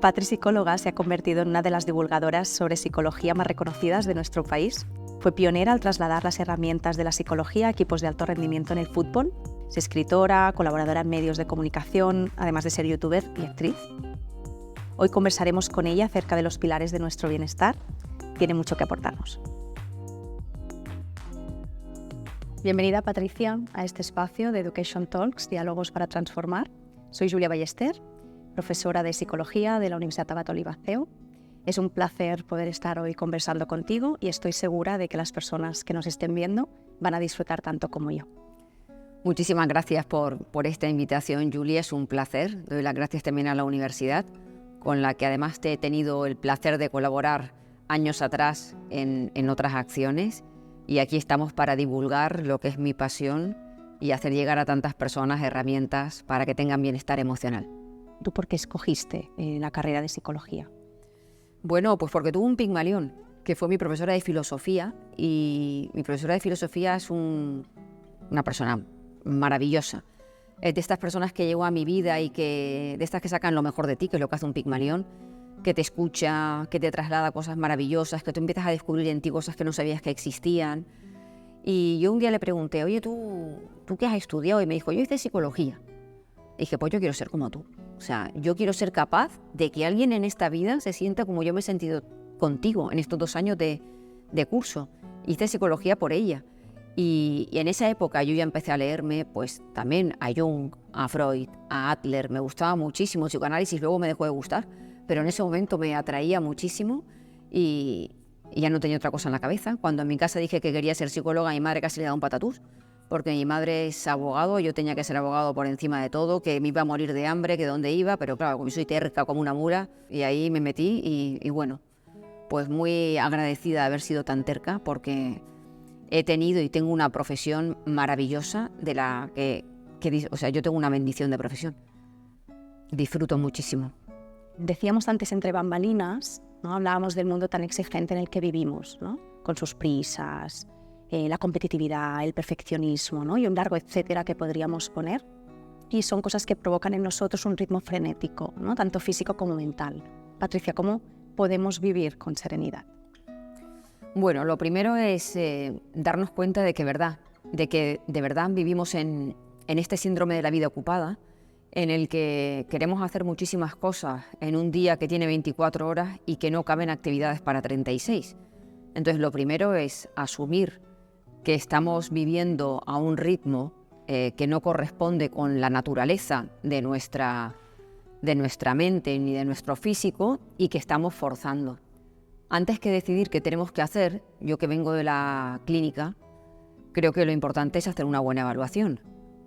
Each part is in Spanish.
Patri, psicóloga, se ha convertido en una de las divulgadoras sobre psicología más reconocidas de nuestro país. Fue pionera al trasladar las herramientas de la psicología a equipos de alto rendimiento en el fútbol. Es escritora, colaboradora en medios de comunicación, además de ser youtuber y actriz. Hoy conversaremos con ella acerca de los pilares de nuestro bienestar. Tiene mucho que aportarnos. Bienvenida, Patricia, a este espacio de Education Talks, Diálogos para Transformar. Soy Julia Ballester, profesora de Psicología de la Universitat Abat Oliba CEU. Es un placer poder estar hoy conversando contigo y estoy segura de que las personas que nos estén viendo van a disfrutar tanto como yo. Muchísimas gracias por esta invitación, Julia. Es un placer. Doy las gracias también a la universidad, con la que además he tenido el placer de colaborar años atrás en otras acciones. Y aquí estamos para divulgar lo que es mi pasión y hacer llegar a tantas personas herramientas para que tengan bienestar emocional. ¿Tú por qué escogiste la carrera de psicología? Bueno, pues porque tuve un Pigmalión, que fue mi profesora de filosofía, y mi profesora de filosofía es una persona maravillosa. Es de estas personas que llegó a mi vida y de estas que sacan lo mejor de ti, que es lo que hace un Pigmalión, que te escucha, que te traslada cosas maravillosas, que tú empiezas a descubrir en ti cosas que no sabías que existían. Y yo un día le pregunté, oye, ¿tú qué has estudiado? Y me dijo, yo hice psicología. Y dije, pues yo quiero ser como tú. O sea, yo quiero ser capaz de que alguien en esta vida se sienta como yo me he sentido contigo en estos 2 años de curso. Hice psicología por ella. Y en esa época yo ya empecé a leerme pues también a Jung, a Freud, a Adler. Me gustaba muchísimo el psicoanálisis, luego me dejó de gustar, pero en ese momento me atraía muchísimo y ya no tenía otra cosa en la cabeza. Cuando en mi casa dije que quería ser psicóloga, a mi madre casi le da un patatús, porque mi madre es abogado, yo tenía que ser abogado por encima de todo, que me iba a morir de hambre, que dónde iba, pero claro, como soy terca como una mula, y ahí me metí y bueno, pues muy agradecida de haber sido tan terca, porque he tenido y tengo una profesión maravillosa de la o sea, yo tengo una bendición de profesión. Disfruto muchísimo. Decíamos antes entre bambalinas, ¿no? Hablábamos del mundo tan exigente en el que vivimos, ¿no? Con sus prisas, la competitividad, el perfeccionismo, ¿no? Y un largo etcétera que podríamos poner. Y son cosas que provocan en nosotros un ritmo frenético, ¿no? Tanto físico como mental. Patricia, ¿cómo podemos vivir con serenidad? Bueno, lo primero es darnos cuenta de que de verdad vivimos en este síndrome de la vida ocupada, en el que queremos hacer muchísimas cosas en un día que tiene 24 horas y que no caben actividades para 36. Entonces, lo primero es asumir que estamos viviendo a un ritmo que no corresponde con la naturaleza de nuestra mente ni de nuestro físico y que estamos forzando. Antes que decidir qué tenemos que hacer, yo que vengo de la clínica, creo que lo importante es hacer una buena evaluación,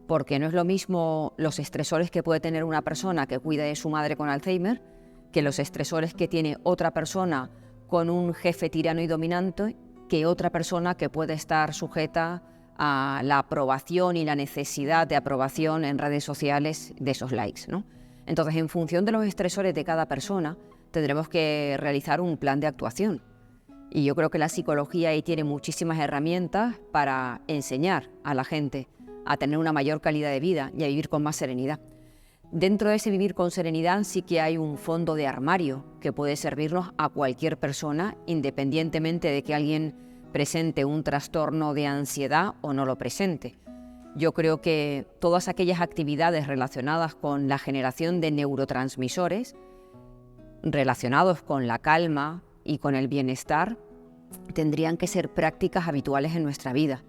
porque no es lo mismo los estresores que puede tener una persona que cuida de su madre con Alzheimer que los estresores que tiene otra persona con un jefe tirano y dominante, que otra persona que puede estar sujeta a la aprobación y la necesidad de aprobación en redes sociales de esos likes, ¿no? Entonces, en función de los estresores de cada persona, tendremos que realizar un plan de actuación. Y yo creo que la psicología ahí tiene muchísimas herramientas para enseñar a la gente a tener una mayor calidad de vida y a vivir con más serenidad. Dentro de ese vivir con serenidad sí que hay un fondo de armario que puede servirnos a cualquier persona, independientemente de que alguien presente un trastorno de ansiedad o no lo presente. Yo creo que todas aquellas actividades relacionadas con la generación de neurotransmisores, relacionados con la calma y con el bienestar, tendrían que ser prácticas habituales en nuestra vida.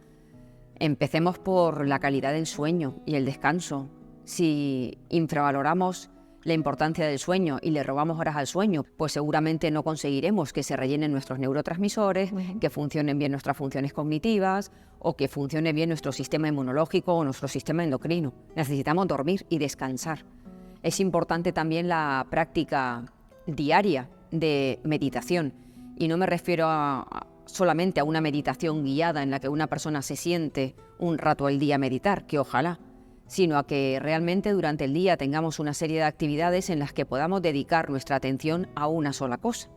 Empecemos por la calidad del sueño y el descanso. Si infravaloramos la importancia del sueño y le robamos horas al sueño, pues seguramente no conseguiremos que se rellenen nuestros neurotransmisores, que funcionen bien nuestras funciones cognitivas o que funcione bien nuestro sistema inmunológico o nuestro sistema endocrino. Necesitamos dormir y descansar. Es importante también la práctica diaria de meditación, y no me refiero solamente a una meditación guiada en la que una persona se siente un rato al día a meditar, que ojalá, sino a que realmente durante el día tengamos una serie de actividades en las que podamos dedicar nuestra atención a una sola cosa.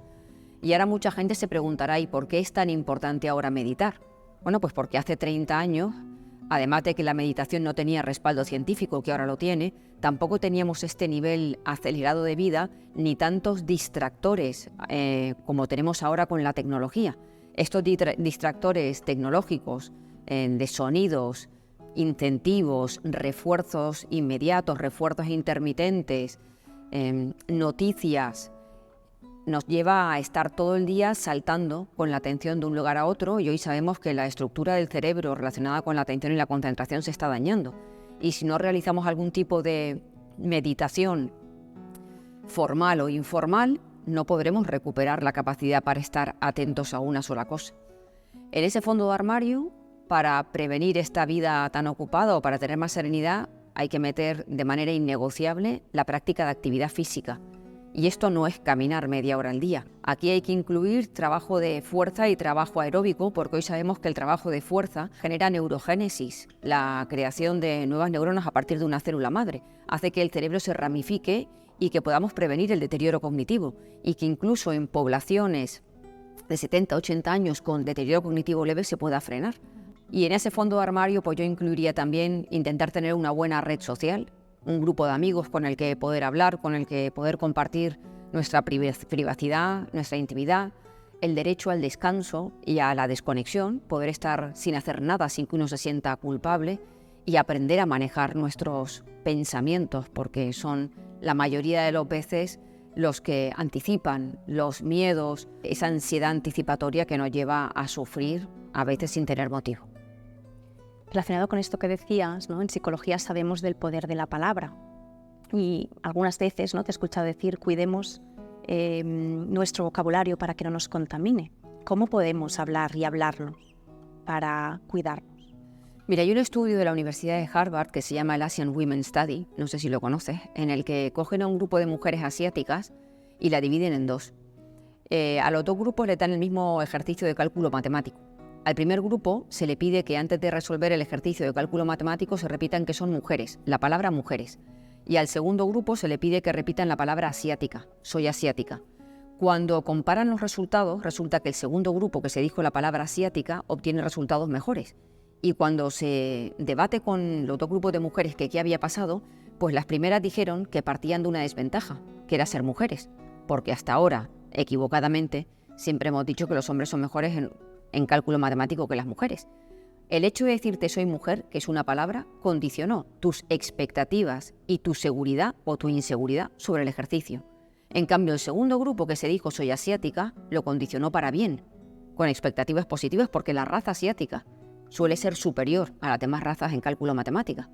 Y ahora mucha gente se preguntará, ¿y por qué es tan importante ahora meditar? Bueno, pues porque hace 30 años además de que la meditación no tenía respaldo científico, que ahora lo tiene, tampoco teníamos este nivel acelerado de vida ni tantos distractores como tenemos ahora con la tecnología. Estos distractores tecnológicos de sonidos, incentivos, refuerzos inmediatos, refuerzos intermitentes, noticias, nos lleva a estar todo el día saltando con la atención de un lugar a otro, y hoy sabemos que la estructura del cerebro relacionada con la atención y la concentración se está dañando. Y si no realizamos algún tipo de meditación formal o informal, no podremos recuperar la capacidad para estar atentos a una sola cosa. En ese fondo de armario, para prevenir esta vida tan ocupada o para tener más serenidad, hay que meter de manera innegociable la práctica de actividad física. Y esto no es caminar media hora al día. Aquí hay que incluir trabajo de fuerza y trabajo aeróbico, porque hoy sabemos que el trabajo de fuerza genera neurogénesis, la creación de nuevas neuronas a partir de una célula madre. Hace que el cerebro se ramifique y que podamos prevenir el deterioro cognitivo. Y que incluso en poblaciones de 70, 80 años con deterioro cognitivo leve se pueda frenar. Y en ese fondo de armario pues yo incluiría también intentar tener una buena red social, un grupo de amigos con el que poder hablar, con el que poder compartir nuestra privacidad, nuestra intimidad, el derecho al descanso y a la desconexión, poder estar sin hacer nada sin que uno se sienta culpable, y aprender a manejar nuestros pensamientos, porque son la mayoría de las veces los que anticipan los miedos, esa ansiedad anticipatoria que nos lleva a sufrir a veces sin tener motivo. Relacionado con esto que decías, ¿no? En psicología sabemos del poder de la palabra, y algunas veces, ¿no?, te he escuchado decir cuidemos nuestro vocabulario para que no nos contamine. ¿Cómo podemos hablar y hablarnos para cuidarnos? Mira, hay un estudio de la Universidad de Harvard que se llama el Asian Women Study, no sé si lo conoces, en el que cogen a un grupo de mujeres asiáticas y la dividen en dos. A los dos grupos le dan el mismo ejercicio de cálculo matemático. Al primer grupo se le pide que antes de resolver el ejercicio de cálculo matemático se repitan que son mujeres, la palabra mujeres. Y al segundo grupo se le pide que repitan la palabra asiática, soy asiática. Cuando comparan los resultados, resulta que el segundo grupo que se dijo la palabra asiática obtiene resultados mejores. Y cuando se debate con los dos grupos de mujeres que qué había pasado, pues las primeras dijeron que partían de una desventaja, que era ser mujeres, porque hasta ahora, equivocadamente, siempre hemos dicho que los hombres son mejores en cálculo matemático que las mujeres. El hecho de decirte soy mujer, que es una palabra, condicionó tus expectativas y tu seguridad o tu inseguridad sobre el ejercicio. En cambio, el segundo grupo que se dijo soy asiática, lo condicionó para bien, con expectativas positivas, porque la raza asiática suele ser superior a las demás razas en cálculo matemática.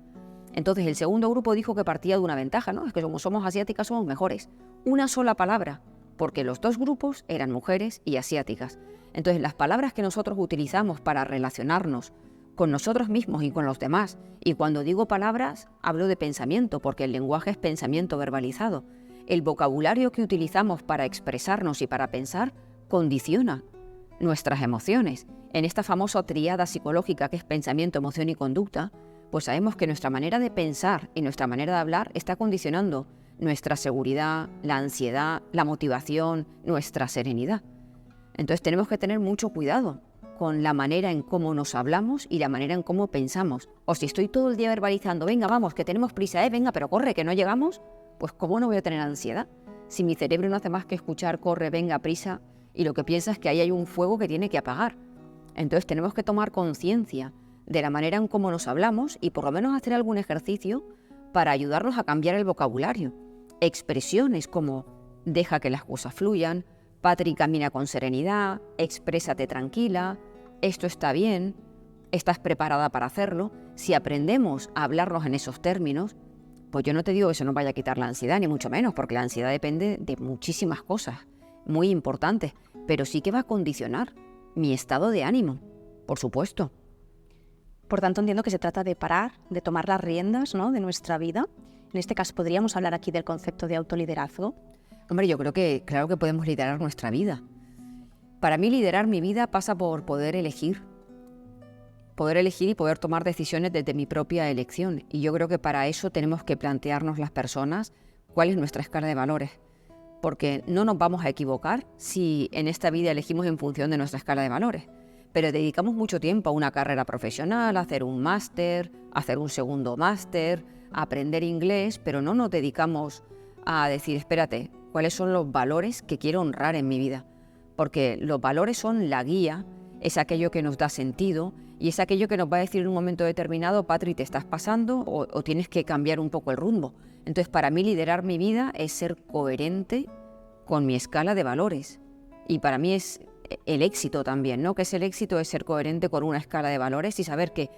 Entonces el segundo grupo dijo que partía de una ventaja, ¿no? Es que como somos asiáticas somos mejores. Una sola palabra, porque los dos grupos eran mujeres y asiáticas. Entonces las palabras que nosotros utilizamos para relacionarnos con nosotros mismos y con los demás, y cuando digo palabras hablo de pensamiento, porque el lenguaje es pensamiento verbalizado. El vocabulario que utilizamos para expresarnos y para pensar condiciona nuestras emociones. En esta famosa tríada psicológica que es pensamiento, emoción y conducta, pues sabemos que nuestra manera de pensar y nuestra manera de hablar está condicionando nuestra seguridad, la ansiedad, la motivación, nuestra serenidad. Entonces tenemos que tener mucho cuidado con la manera en cómo nos hablamos y la manera en cómo pensamos. O si estoy todo el día verbalizando, venga, vamos, que tenemos prisa, venga, pero corre, que no llegamos, pues ¿cómo no voy a tener ansiedad? Si mi cerebro no hace más que escuchar, corre, venga, prisa, y lo que piensa es que ahí hay un fuego que tiene que apagar. Entonces tenemos que tomar conciencia de la manera en cómo nos hablamos y por lo menos hacer algún ejercicio para ayudarnos a cambiar el vocabulario. Expresiones como deja que las cosas fluyan, Patri camina con serenidad, exprésate tranquila, esto está bien, estás preparada para hacerlo. Si aprendemos a hablarnos en esos términos, pues yo no te digo que eso nos vaya a quitar la ansiedad, ni mucho menos, porque la ansiedad depende de muchísimas cosas muy importantes, pero sí que va a condicionar mi estado de ánimo, por supuesto. Por tanto, entiendo que se trata de parar, de tomar las riendas, ¿no?, de nuestra vida. En este caso, ¿podríamos hablar aquí del concepto de autoliderazgo? Hombre, yo creo que claro que podemos liderar nuestra vida. Para mí, liderar mi vida pasa por poder elegir y poder tomar decisiones desde mi propia elección. Y yo creo que para eso tenemos que plantearnos las personas cuál es nuestra escala de valores. Porque no nos vamos a equivocar si en esta vida elegimos en función de nuestra escala de valores. pero dedicamos mucho tiempo a una carrera profesional, a hacer un máster, a hacer un segundo máster, a aprender inglés, pero no nos dedicamos a decir, espérate, ¿cuáles son los valores que quiero honrar en mi vida? Porque los valores son la guía, es aquello que nos da sentido y es aquello que nos va a decir en un momento determinado, Patri, te estás pasando o tienes que cambiar un poco el rumbo. Entonces, para mí liderar mi vida es ser coherente con mi escala de valores. Y para mí es el éxito también, ¿no? Que es el éxito es ser coherente con una escala de valores y saber que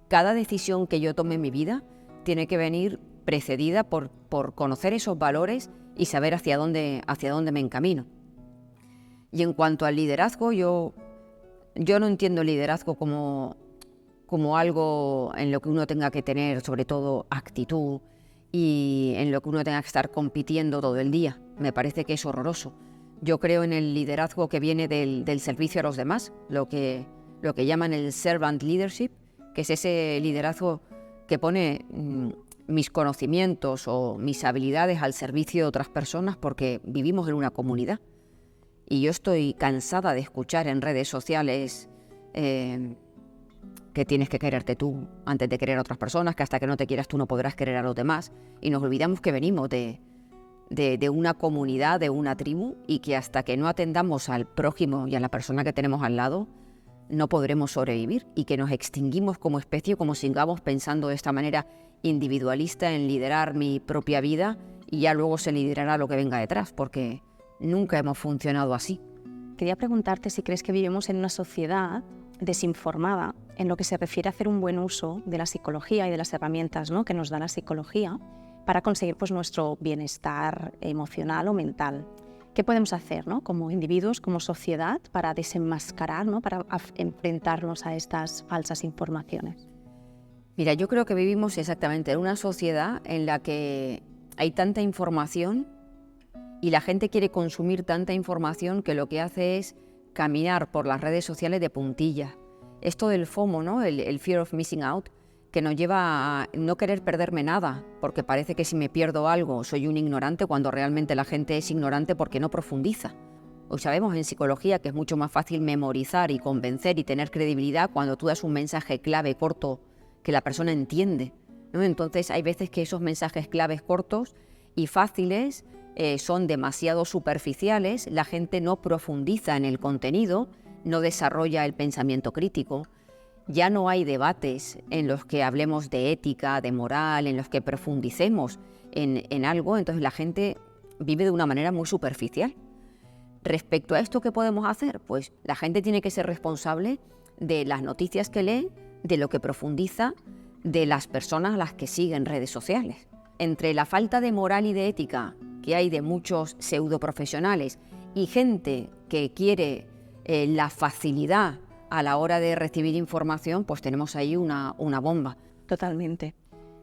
cada decisión que yo tome en mi vida tiene que venir precedida por conocer esos valores y saber hacia dónde me encamino. Y en cuanto al liderazgo, yo no entiendo el liderazgo como algo en lo que uno tenga que tener, sobre todo, actitud y en lo que uno tenga que estar compitiendo todo el día. Me parece que es horroroso. Yo creo en el liderazgo que viene del servicio a los demás, lo que llaman el servant leadership, que es ese liderazgo que pone mis conocimientos o mis habilidades al servicio de otras personas porque vivimos en una comunidad. Y yo estoy cansada de escuchar en redes sociales que tienes que quererte tú antes de querer a otras personas, que hasta que no te quieras tú no podrás querer a los demás. Y nos olvidamos que venimos de una comunidad, de una tribu, y que hasta que no atendamos al prójimo y a la persona que tenemos al lado, no podremos sobrevivir y que nos extinguimos como especie, como sigamos pensando de esta manera individualista en liderar mi propia vida y ya luego se liderará lo que venga detrás, porque nunca hemos funcionado así. Quería preguntarte si crees que vivimos en una sociedad desinformada en lo que se refiere a hacer un buen uso de la psicología y de las herramientas, ¿no?, que nos da la psicología para conseguir pues, nuestro bienestar emocional o mental. ¿Qué podemos hacer, ¿no?, como individuos, como sociedad, para desenmascarar, ¿no?, para enfrentarnos a estas falsas informaciones? Mira, yo creo que vivimos exactamente en una sociedad en la que hay tanta información y la gente quiere consumir tanta información que lo que hace es caminar por las redes sociales de puntillas. Esto del FOMO, ¿no?, el fear of missing out, que nos lleva a no querer perderme nada, porque parece que si me pierdo algo soy un ignorante, cuando realmente la gente es ignorante porque no profundiza. Hoy sabemos en psicología que es mucho más fácil memorizar y convencer y tener credibilidad cuando tú das un mensaje clave corto que la persona entiende, ¿no? Entonces hay veces que esos mensajes claves cortos y fáciles son demasiado superficiales, la gente no profundiza en el contenido, no desarrolla el pensamiento crítico. Ya no hay debates en los que hablemos de ética, de moral, en los que profundicemos en algo, entonces la gente vive de una manera muy superficial. Respecto a esto, ¿qué podemos hacer? Pues la gente tiene que ser responsable de las noticias que lee, de lo que profundiza, de las personas a las que sigue en redes sociales. Entre la falta de moral y de ética que hay de muchos pseudoprofesionales y gente que quiere la facilidad a la hora de recibir información, pues tenemos ahí una bomba. Totalmente.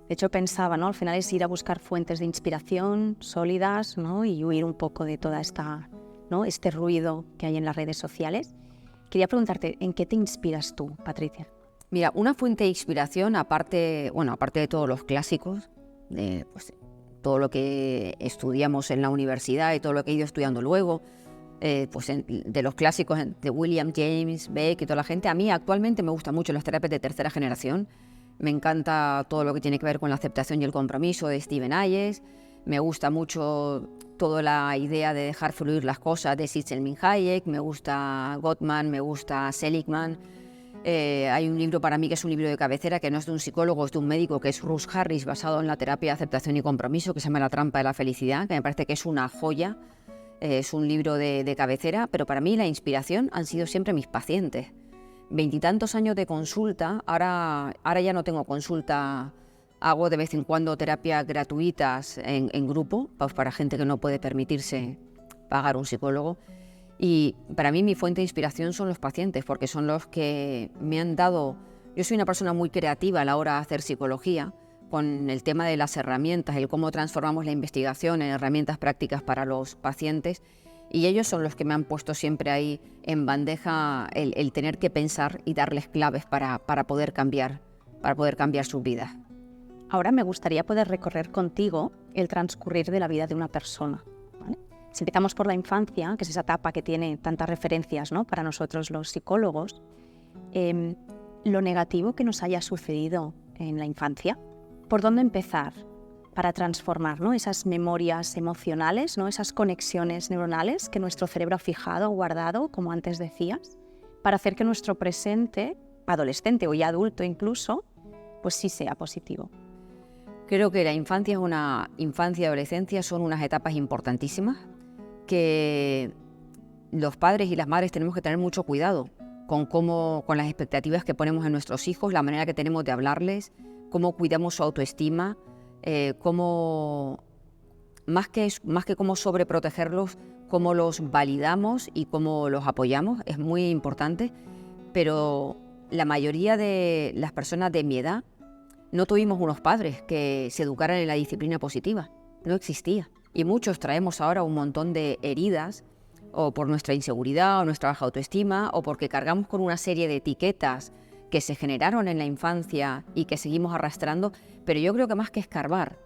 De hecho, pensaba, ¿no?, al final es ir a buscar fuentes de inspiración sólidas, ¿no?, y huir un poco de toda esta, ¿no?, este ruido que hay en las redes sociales. Quería preguntarte, ¿en qué te inspiras tú, Patricia? Mira, una fuente de inspiración, aparte de todos los clásicos, pues, todo lo que estudiamos en la universidad y todo lo que he ido estudiando luego, pues de los clásicos de William James, Beck y toda la gente, a mí actualmente me gustan mucho las terapias de tercera generación. Me encanta todo lo que tiene que ver con la aceptación y el compromiso de Stephen Hayes. Me gusta mucho toda la idea de dejar fluir las cosas de Csikszentmihalyi. Me gusta Gottman, me gusta Seligman. Hay un libro para mí que es un libro de cabecera, que no es de un psicólogo, es de un médico, que es Russ Harris, basado en la terapia de aceptación y compromiso, que se llama La trampa de la felicidad, que me parece que es una joya. Es un libro de cabecera, pero para mí la inspiración han sido siempre mis pacientes. 20 y tantos años de consulta, ahora ya no tengo consulta, hago de vez en cuando terapias gratuitas en grupo, pues para gente que no puede permitirse pagar un psicólogo. Y para mí mi fuente de inspiración son los pacientes, porque son los que me han dado... Yo soy una persona muy creativa a la hora de hacer psicología, con el tema de las herramientas, el cómo transformamos la investigación en herramientas prácticas para los pacientes, y ellos son los que me han puesto siempre ahí en bandeja el tener que pensar y darles claves para poder cambiar sus vidas. Ahora me gustaría poder recorrer contigo el transcurrir de la vida de una persona, ¿vale? Si empezamos por la infancia, que es esa etapa que tiene tantas referencias, ¿no?, para nosotros los psicólogos, lo negativo que nos haya sucedido en la infancia. ¿Por dónde empezar para transformar, ¿no?, esas memorias emocionales, ¿no?, esas conexiones neuronales que nuestro cerebro ha fijado, guardado, como antes decías, para hacer que nuestro presente, adolescente o ya adulto incluso, pues sí sea positivo? Creo que la infancia y adolescencia son unas etapas importantísimas que los padres y las madres tenemos que tener mucho cuidado con las expectativas que ponemos en nuestros hijos, la manera que tenemos de hablarles, cómo cuidamos su autoestima, más que cómo sobreprotegerlos, cómo los validamos y cómo los apoyamos, es muy importante. Pero la mayoría de las personas de mi edad no tuvimos unos padres que se educaran en la disciplina positiva, no existía. Y muchos traemos ahora un montón de heridas, o por nuestra inseguridad o nuestra baja autoestima, o porque cargamos con una serie de etiquetas que se generaron en la infancia y que seguimos arrastrando. Pero yo creo que más que escarbar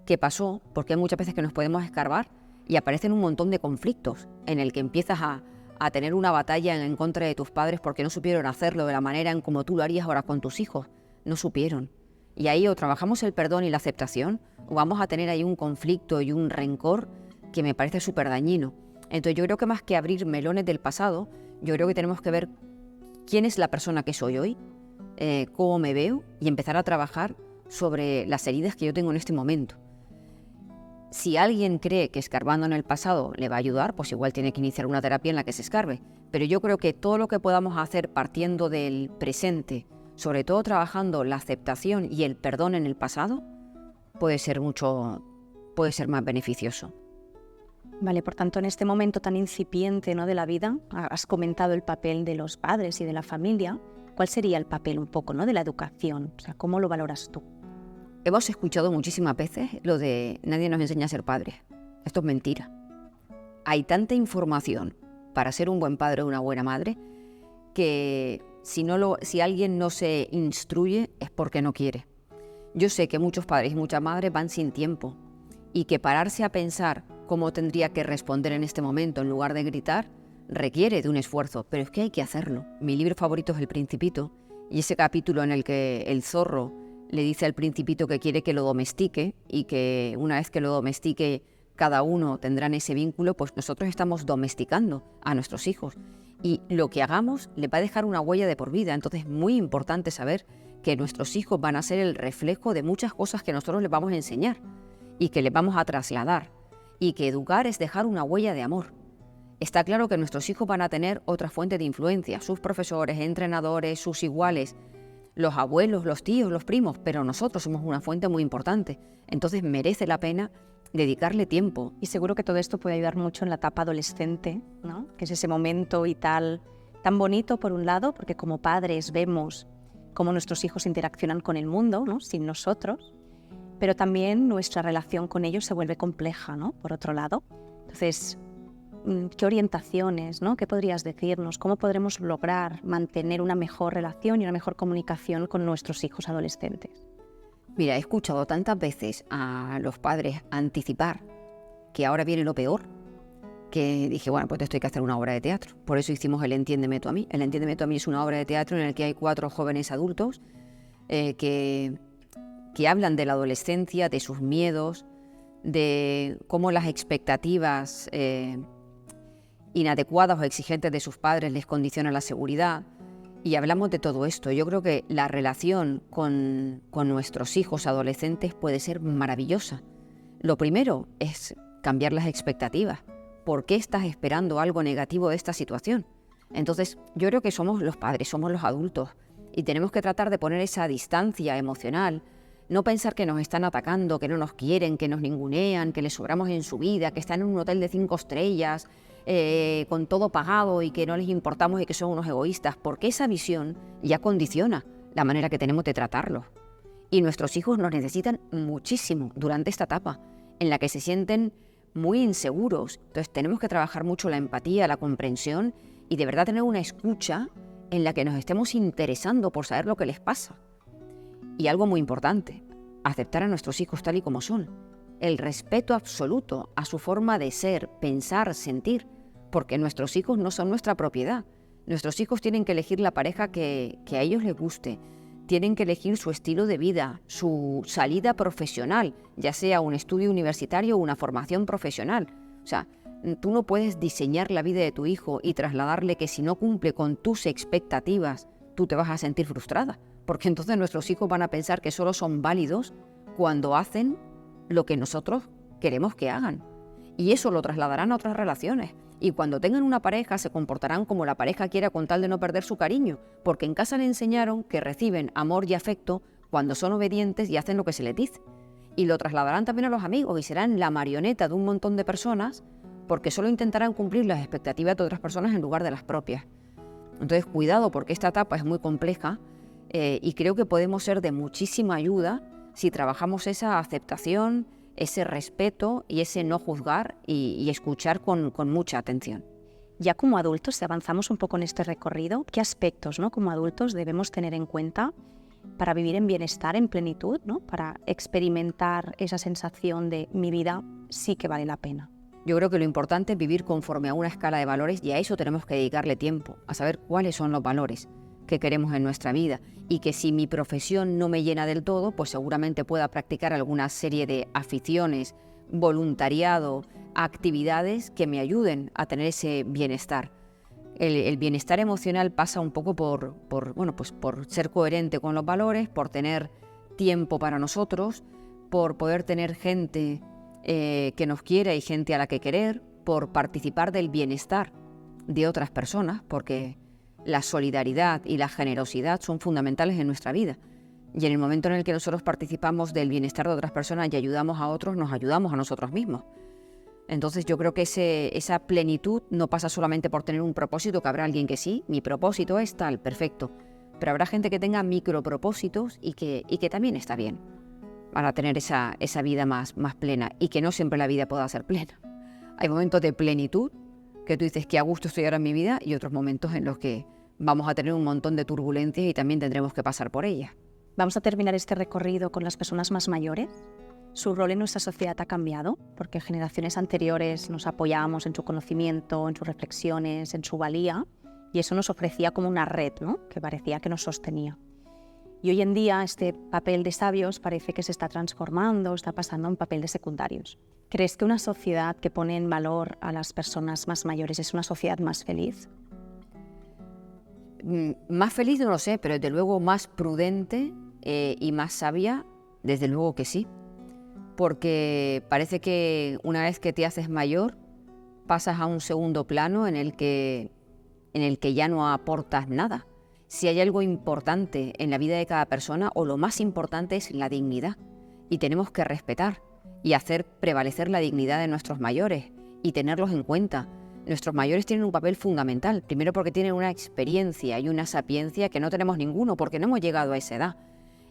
qué pasó, porque hay muchas veces que nos podemos escarbar y aparecen un montón de conflictos en el que empiezas a tener una batalla en contra de tus padres porque no supieron hacerlo de la manera en como tú lo harías ahora con tus hijos. No supieron. Y ahí o trabajamos el perdón y la aceptación, o vamos a tener ahí un conflicto y un rencor que me parece súper dañino. Entonces yo creo que más que abrir melones del pasado, yo creo que tenemos que ver quién es la persona que soy hoy, cómo me veo, y empezar a trabajar sobre las heridas que yo tengo en este momento. Si alguien cree que escarbando en el pasado le va a ayudar, pues igual tiene que iniciar una terapia en la que se escarbe. Pero yo creo que todo lo que podamos hacer partiendo del presente, sobre todo trabajando la aceptación y el perdón en el pasado, puede ser más beneficioso. Vale, por tanto, en este momento tan incipiente, ¿no?, de la vida, has comentado el papel de los padres y de la familia. ¿Cuál sería el papel un poco, ¿no?, de la educación? O sea, ¿cómo lo valoras tú? Hemos escuchado muchísimas veces lo de nadie nos enseña a ser padres. Esto es mentira. Hay tanta información para ser un buen padre o una buena madre que si alguien no se instruye es porque no quiere. Yo sé que muchos padres y muchas madres van sin tiempo y que pararse a pensar cómo tendría que responder en este momento en lugar de gritar requiere de un esfuerzo, pero es que hay que hacerlo. Mi libro favorito es El Principito, y ese capítulo en el que el zorro le dice al principito que quiere que lo domestique y que una vez que lo domestique cada uno tendrán ese vínculo, pues nosotros estamos domesticando a nuestros hijos y lo que hagamos le va a dejar una huella de por vida. Entonces es muy importante saber que nuestros hijos van a ser el reflejo de muchas cosas que nosotros les vamos a enseñar y que les vamos a trasladar, y que educar es dejar una huella de amor. Está claro que nuestros hijos van a tener otra fuente de influencia, sus profesores, entrenadores, sus iguales, los abuelos, los tíos, los primos, pero nosotros somos una fuente muy importante. Entonces merece la pena dedicarle tiempo. Y seguro que todo esto puede ayudar mucho en la etapa adolescente, ¿no?, que es ese momento vital tan bonito por un lado, porque como padres vemos cómo nuestros hijos interaccionan con el mundo, ¿no?, sin nosotros, pero también nuestra relación con ellos se vuelve compleja, ¿no?, por otro lado. Entonces, ¿qué orientaciones, ¿no?, qué podrías decirnos? ¿Cómo podremos lograr mantener una mejor relación y una mejor comunicación con nuestros hijos adolescentes? Mira, he escuchado tantas veces a los padres anticipar que ahora viene lo peor, que dije, bueno, pues esto hay que hacer una obra de teatro. Por eso hicimos el Entiéndeme tú a mí. El Entiéndeme tú a mí es una obra de teatro en la que hay 4 jóvenes adultos que hablan de la adolescencia, de sus miedos, de cómo las expectativas inadecuadas o exigentes de sus padres les condicionan la seguridad. Y hablamos de todo esto. Yo creo que la relación con nuestros hijos adolescentes puede ser maravillosa. Lo primero es cambiar las expectativas. ¿Por qué estás esperando algo negativo de esta situación? Entonces, yo creo que somos los padres, somos los adultos, y tenemos que tratar de poner esa distancia emocional. No pensar que nos están atacando, que no nos quieren, que nos ningunean, que les sobramos en su vida, que están en un hotel de 5 estrellas, con todo pagado y que no les importamos y que son unos egoístas, porque esa visión ya condiciona la manera que tenemos de tratarlos. Y nuestros hijos nos necesitan muchísimo durante esta etapa en la que se sienten muy inseguros. Entonces tenemos que trabajar mucho la empatía, la comprensión y de verdad tener una escucha en la que nos estemos interesando por saber lo que les pasa. Y algo muy importante, aceptar a nuestros hijos tal y como son. El respeto absoluto a su forma de ser, pensar, sentir, porque nuestros hijos no son nuestra propiedad. Nuestros hijos tienen que elegir la pareja que a ellos les guste, tienen que elegir su estilo de vida, su salida profesional, ya sea un estudio universitario o una formación profesional. O sea, tú no puedes diseñar la vida de tu hijo y trasladarle que si no cumple con tus expectativas, tú te vas a sentir frustrada, porque entonces nuestros hijos van a pensar que solo son válidos cuando hacen lo que nosotros queremos que hagan. Y eso lo trasladarán a otras relaciones. Y cuando tengan una pareja se comportarán como la pareja quiera con tal de no perder su cariño, porque en casa le enseñaron que reciben amor y afecto cuando son obedientes y hacen lo que se les dice. Y lo trasladarán también a los amigos y serán la marioneta de un montón de personas porque solo intentarán cumplir las expectativas de otras personas en lugar de las propias. Entonces, cuidado, porque esta etapa es muy compleja y creo que podemos ser de muchísima ayuda si trabajamos esa aceptación, ese respeto y ese no juzgar y escuchar con mucha atención. Ya como adultos, si avanzamos un poco en este recorrido, ¿qué aspectos, ¿no?, como adultos debemos tener en cuenta para vivir en bienestar, en plenitud, ¿no?, para experimentar esa sensación de mi vida sí que vale la pena? Yo creo que lo importante es vivir conforme a una escala de valores y a eso tenemos que dedicarle tiempo, a saber cuáles son los valores que queremos en nuestra vida y que si mi profesión no me llena del todo, pues seguramente pueda practicar alguna serie de aficiones, voluntariado, actividades que me ayuden a tener ese bienestar. El bienestar emocional pasa un poco por ser coherente con los valores, por tener tiempo para nosotros, por poder tener gente que nos quiera y gente a la que querer, por participar del bienestar de otras personas, porque la solidaridad y la generosidad son fundamentales en nuestra vida. Y en el momento en el que nosotros participamos del bienestar de otras personas y ayudamos a otros, nos ayudamos a nosotros mismos. Entonces yo creo que esa plenitud no pasa solamente por tener un propósito, que habrá alguien que sí, mi propósito es tal, perfecto. Pero habrá gente que tenga micropropósitos y que también está bien para tener esa vida más plena y que no siempre la vida pueda ser plena. Hay momentos de plenitud que tú dices que a gusto estoy ahora en mi vida y otros momentos en los que vamos a tener un montón de turbulencias y también tendremos que pasar por ellas. Vamos a terminar este recorrido con las personas más mayores. Su rol en nuestra sociedad ha cambiado porque generaciones anteriores nos apoyábamos en su conocimiento, en sus reflexiones, en su valía y eso nos ofrecía como una red, ¿no?, que parecía que nos sostenía. Y hoy en día este papel de sabios parece que se está transformando, está pasando a un papel de secundarios. ¿Crees que una sociedad que pone en valor a las personas más mayores es una sociedad más feliz? Más feliz no lo sé, pero desde luego más prudente y más sabia, desde luego que sí. Porque parece que una vez que te haces mayor, pasas a un segundo plano en el que ya no aportas nada. Si hay algo importante en la vida de cada persona, o lo más importante es la dignidad. Y tenemos que respetar y hacer prevalecer la dignidad de nuestros mayores y tenerlos en cuenta. Nuestros mayores tienen un papel fundamental, primero porque tienen una experiencia y una sapiencia que no tenemos ninguno porque no hemos llegado a esa edad.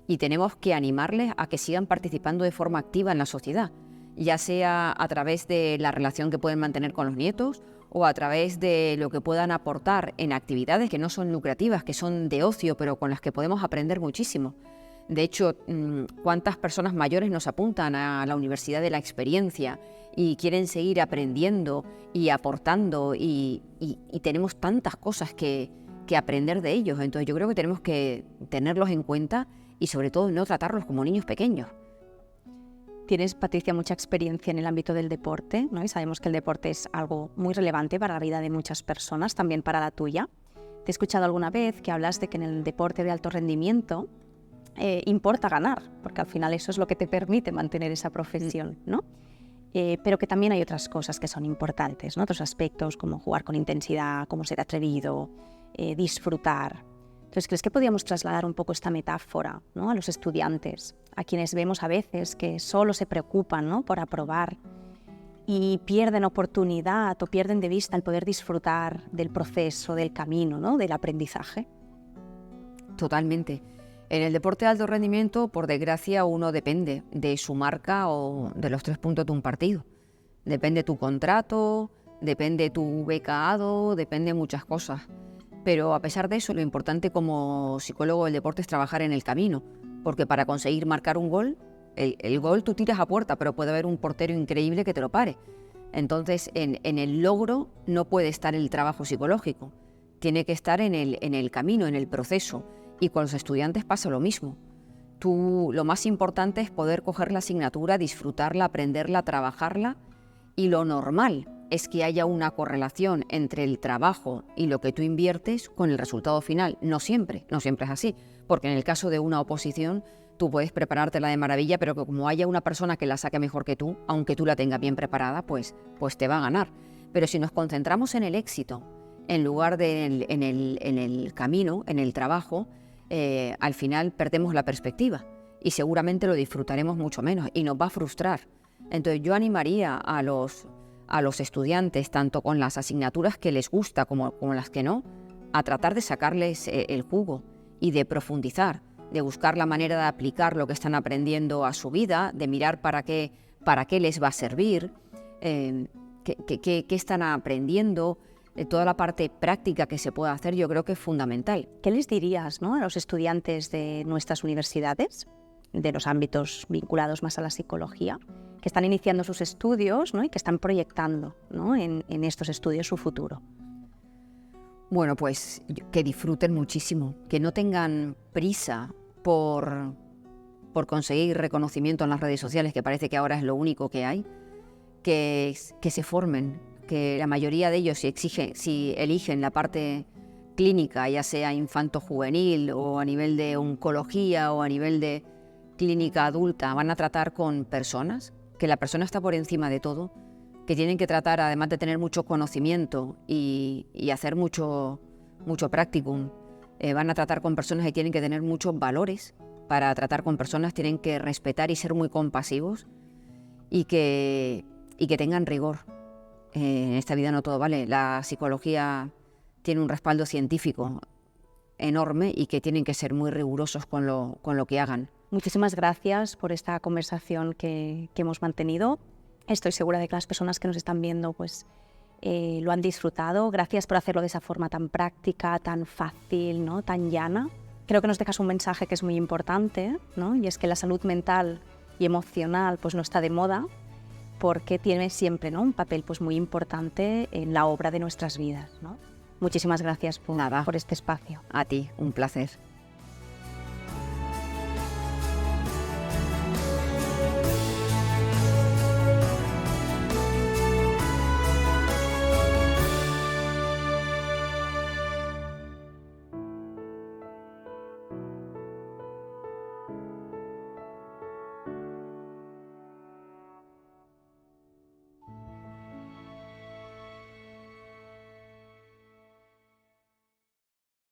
Y tenemos que animarles a que sigan participando de forma activa en la sociedad, ya sea a través de la relación que pueden mantener con los nietos o a través de lo que puedan aportar en actividades que no son lucrativas, que son de ocio, pero con las que podemos aprender muchísimo. De hecho, ¿cuántas personas mayores nos apuntan a la Universidad de la Experiencia y quieren seguir aprendiendo y aportando y tenemos tantas cosas que aprender de ellos? Entonces yo creo que tenemos que tenerlos en cuenta y sobre todo no tratarlos como niños pequeños. Tienes, Patricia, mucha experiencia en el ámbito del deporte, ¿no? Y sabemos que el deporte es algo muy relevante para la vida de muchas personas, también para la tuya. Te he escuchado alguna vez que hablas de que en el deporte de alto rendimiento importa ganar, porque al final eso es lo que te permite mantener esa profesión, ¿no? Pero que también hay otras cosas que son importantes, ¿no? Otros aspectos como jugar con intensidad, como ser atrevido, disfrutar. Entonces, ¿crees que podríamos trasladar un poco esta metáfora, ¿no?, a los estudiantes, a quienes vemos a veces que solo se preocupan, ¿no?, por aprobar y pierden oportunidad o pierden de vista el poder disfrutar del proceso, del camino, ¿no?, del aprendizaje? Totalmente. En el deporte de alto rendimiento, por desgracia, uno depende de su marca o de los 3 puntos de un partido. Depende tu contrato, depende tu becado, depende muchas cosas. Pero a pesar de eso, lo importante como psicólogo del deporte es trabajar en el camino, porque para conseguir marcar un gol, el gol tú tiras a puerta, pero puede haber un portero increíble que te lo pare. Entonces, en el logro no puede estar el trabajo psicológico. tiene que estar en el camino, en el proceso. Y con los estudiantes pasa lo mismo. Lo más importante es poder coger la asignatura, disfrutarla, aprenderla, trabajarla, y lo normal es que haya una correlación entre el trabajo y lo que tú inviertes con el resultado final. No siempre es así, porque en el caso de una oposición tú puedes preparártela de maravilla, pero que como haya una persona que la saque mejor que tú, aunque tú la tengas bien preparada, pues te va a ganar. Pero si nos concentramos en el éxito, en lugar de en el camino, en el trabajo, al final perdemos la perspectiva y seguramente lo disfrutaremos mucho menos y nos va a frustrar. Entonces yo animaría a los estudiantes, tanto con las asignaturas que les gusta como las que no, a tratar de sacarles el jugo y de profundizar, de buscar la manera de aplicar lo que están aprendiendo a su vida, de mirar para qué les va a servir, qué están aprendiendo. Toda la parte práctica que se puede hacer yo creo que es fundamental. ¿Qué les dirías, ¿no?, a los estudiantes de nuestras universidades, de los ámbitos vinculados más a la psicología, que están iniciando sus estudios, ¿no?, y que están proyectando, ¿no?, en estos estudios su futuro? Bueno, pues que disfruten muchísimo, que no tengan prisa por conseguir reconocimiento en las redes sociales, que parece que ahora es lo único que hay, que se formen, que la mayoría de ellos si eligen la parte clínica, ya sea infanto-juvenil o a nivel de oncología o a nivel de clínica adulta, van a tratar con personas, que la persona está por encima de todo, que tienen que tratar, además de tener mucho conocimiento y hacer mucho practicum, van a tratar con personas que tienen que tener muchos valores. Para tratar con personas tienen que respetar y ser muy compasivos y que tengan rigor. En esta vida no todo vale. La psicología tiene un respaldo científico enorme y que tienen que ser muy rigurosos con lo que hagan. Muchísimas gracias por esta conversación que hemos mantenido. Estoy segura de que las personas que nos están viendo pues, lo han disfrutado. Gracias por hacerlo de esa forma tan práctica, tan fácil, ¿no?, tan llana. Creo que nos dejas un mensaje que es muy importante, ¿no?, y es que la salud mental y emocional pues, no está de moda, porque tiene siempre, ¿no?, un papel pues, muy importante en la obra de nuestras vidas, ¿no? Muchísimas gracias por este espacio. A ti, un placer.